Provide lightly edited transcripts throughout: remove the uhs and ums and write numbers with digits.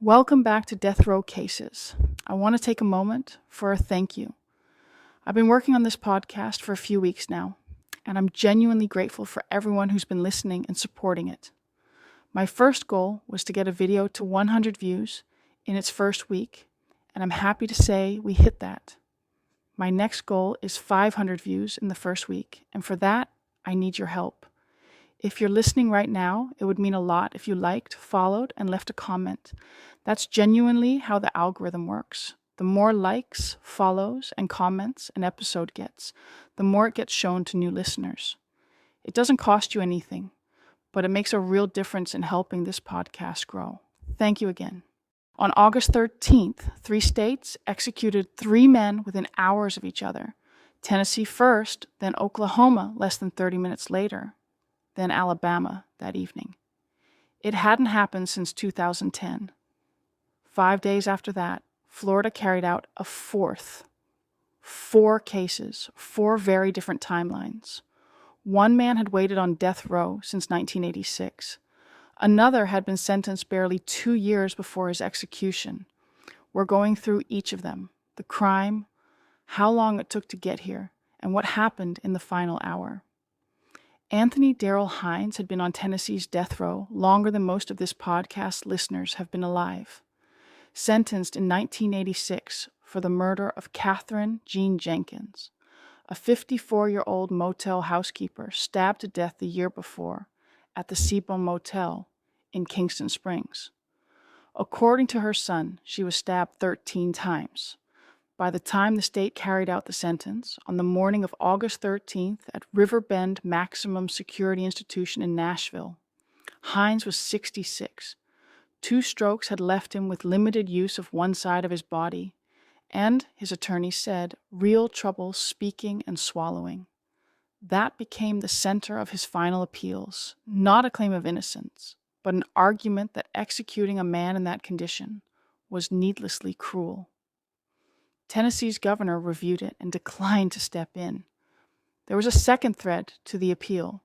Welcome back to Death Row Cases. I want to take a moment for a thank you. I've been working on this podcast for a few weeks now, and I'm genuinely grateful for everyone who's been listening and supporting it. My first goal was to get a video to 100 views in its first week, and I'm happy to say we hit that. My next goal is 500 views in the first week, and for that, I need your help. If you're listening right now, it would mean a lot if you liked, followed, and left a comment. That's genuinely how the algorithm works. The more likes, follows, and comments an episode gets, the more it gets shown to new listeners. It doesn't cost you anything, but it makes a real difference in helping this podcast grow. Thank you again. On August 13th, 3 states executed 3 men within hours of each other. Tennessee first, then Oklahoma less than 30 minutes later, then Alabama that evening. It hadn't happened since 2010. 5 days after that, Florida carried out a fourth. 4 cases, 4 very different timelines. One man had waited on death row since 1986. Another had been sentenced barely 2 years before his execution. We're going through each of them, the crime, how long it took to get here, and what happened in the final hour. Anthony Darrell Hines had been on Tennessee's death row longer than most of this podcast's listeners have been alive. Sentenced in 1986 for the murder of Catherine Jean Jenkins, a 54-year-old motel housekeeper stabbed to death the year before at the Seabourn Motel in Kingston Springs. According to her son, she was stabbed 13 times. By the time the state carried out the sentence, on the morning of August 13th at Riverbend Maximum Security Institution in Nashville, Hines was 66. 2 strokes had left him with limited use of one side of his body, and, his attorney said, real trouble speaking and swallowing. That became the center of his final appeals, not a claim of innocence, but an argument that executing a man in that condition was needlessly cruel. Tennessee's governor reviewed it and declined to step in. There was a second thread to the appeal.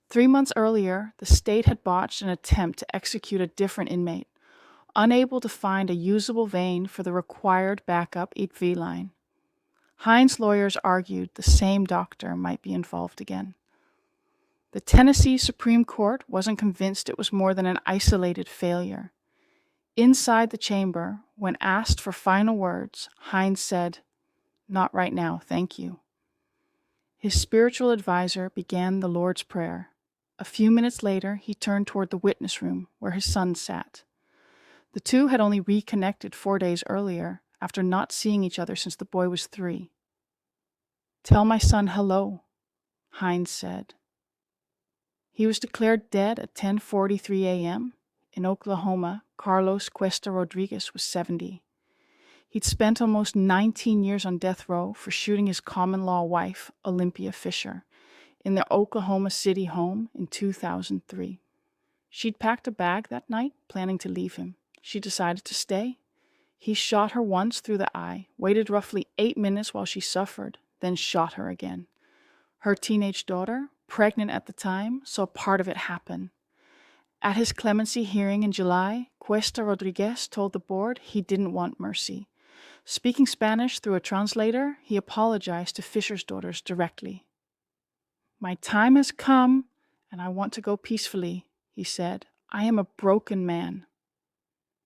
3 months earlier, the state had botched an attempt to execute a different inmate, unable to find a usable vein for the required backup IV line. Hines' lawyers argued the same doctor might be involved again. The Tennessee Supreme Court wasn't convinced it was more than an isolated failure. Inside the chamber, when asked for final words, Hines said, "Not right now, thank you." His spiritual advisor began the Lord's Prayer. A few minutes later, he turned toward the witness room where his son sat. The two had only reconnected 4 days earlier, after not seeing each other since the boy was 3. "Tell my son hello," Hines said. He was declared dead at 10:43 a.m. In Oklahoma, Carlos Cuesta-Rodriguez was 70. He'd spent almost 19 years on death row for shooting his common-law wife, Olympia Fisher, in their Oklahoma City home in 2003. She'd packed a bag that night, planning to leave him. She decided to stay. He shot her once through the eye, waited roughly 8 minutes while she suffered, then shot her again. Her teenage daughter, pregnant at the time, saw part of it happen. At his clemency hearing in July, Cuesta-Rodriguez told the board he didn't want mercy. Speaking Spanish through a translator, he apologized to Fisher's daughters directly. "My time has come, and I want to go peacefully," he said. "I am a broken man."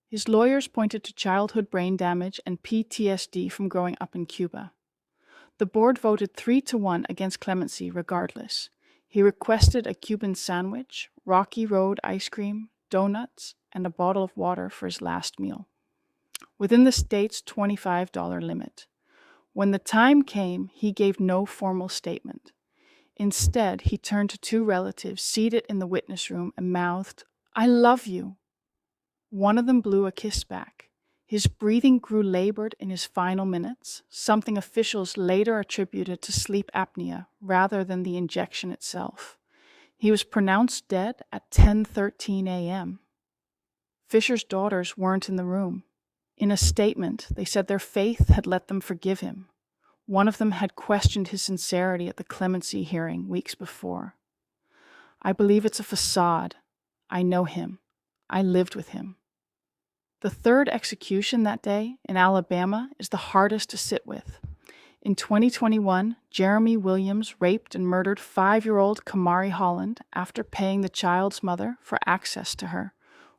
His lawyers pointed to childhood brain damage and PTSD from growing up in Cuba. The board voted 3-1 against clemency regardless. He requested a Cuban sandwich, Rocky Road ice cream, donuts, and a bottle of water for his last meal, within the state's $25 limit. When the time came, he gave no formal statement. Instead, he turned to 2 relatives seated in the witness room and mouthed, "I love you." One of them blew a kiss back. His breathing grew labored in his final minutes, something officials later attributed to sleep apnea rather than the injection itself. He was pronounced dead at 10:13 a.m. Fisher's daughters weren't in the room. In a statement, they said their faith had let them forgive him. One of them had questioned his sincerity at the clemency hearing weeks before. "I believe it's a facade. I know him. I lived with him." The third execution that day in Alabama is the hardest to sit with. In 2021, Jeremy Williams raped and murdered 5-year-old Kamari Holland after paying the child's mother for access to her.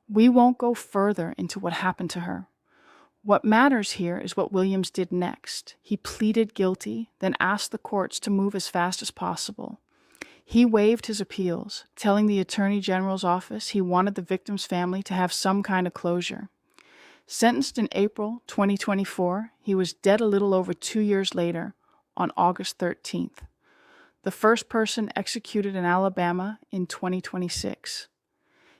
We won't go further into what happened to her. What matters here is what Williams did next. He pleaded guilty, then asked the courts to move as fast as possible. He waived his appeals, telling the Attorney General's office he wanted the victim's family to have some kind of closure. Sentenced in April 2024, he was dead a little over 2 years later, on August 13th. The first person executed in Alabama in 2026.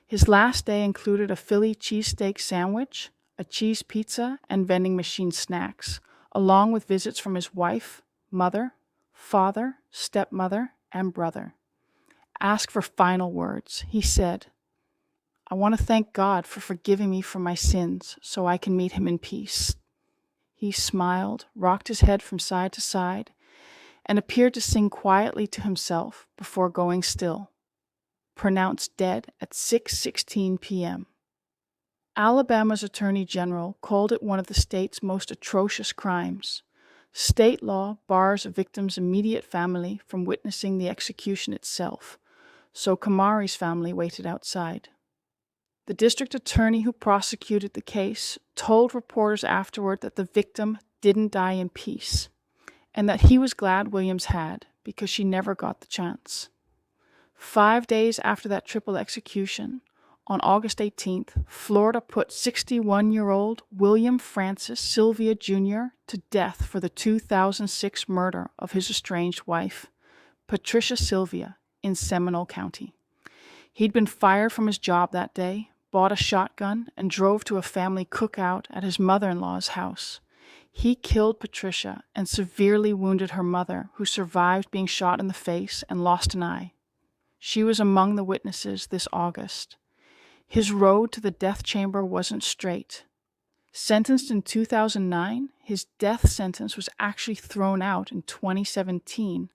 His last day included a Philly cheesesteak sandwich, a cheese pizza, and vending machine snacks, along with visits from his wife, mother, father, stepmother, and brother. Asked for final words, he said, "I want to thank God for forgiving me for my sins so I can meet him in peace." He smiled, rocked his head from side to side, and appeared to sing quietly to himself before going still. Pronounced dead at 6:16 p.m. Alabama's Attorney General called it one of the state's most atrocious crimes. State law bars a victim's immediate family from witnessing the execution itself, so Kamari's family waited outside. The district attorney who prosecuted the case told reporters afterward that the victim didn't die in peace, and that he was glad Williams had, because she never got the chance. 5 days after that triple execution, on August 18th, Florida put 61-year-old William Francis Silvia Jr. to death for the 2006 murder of his estranged wife, Patricia Silvia, in Seminole County. He'd been fired from his job that day, bought a shotgun, and drove to a family cookout at his mother-in-law's house. He killed Patricia and severely wounded her mother, who survived being shot in the face and lost an eye. She was among the witnesses this August. His road to the death chamber wasn't straight. Sentenced in 2009, his death sentence was actually thrown out in 2017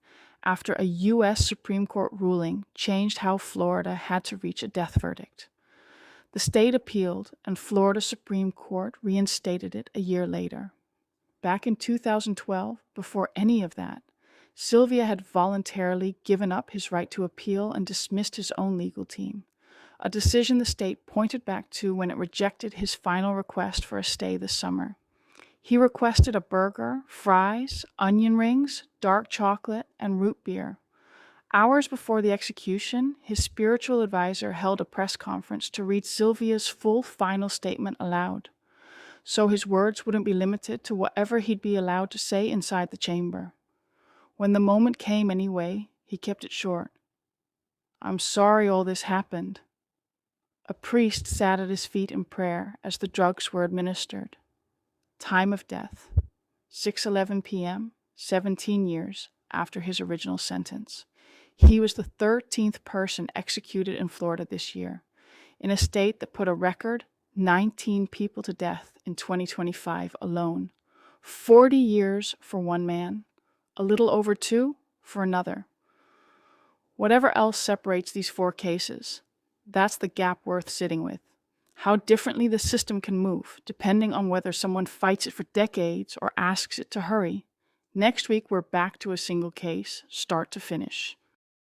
after a U.S. Supreme Court ruling changed how Florida had to reach a death verdict. The state appealed, and Florida Supreme Court reinstated it a year later. Back in 2012, before any of that, Silvia had voluntarily given up his right to appeal and dismissed his own legal team, a decision the state pointed back to when it rejected his final request for a stay this summer. He requested a burger, fries, onion rings, dark chocolate, and root beer. Hours before the execution, his spiritual advisor held a press conference to read Silvia's full final statement aloud, so his words wouldn't be limited to whatever he'd be allowed to say inside the chamber. When the moment came anyway, he kept it short. "I'm sorry all this happened." A priest sat at his feet in prayer as the drugs were administered. Time of death, 6:11 p.m., 17 years after his original sentence. He was the 13th person executed in Florida this year, in a state that put a record 19 people to death in 2025 alone. 40 years for one man, a little over 2 for another. Whatever else separates these 4 cases, that's the gap worth sitting with. How differently the system can move, depending on whether someone fights it for decades or asks it to hurry. Next week, we're back to a single case, start to finish.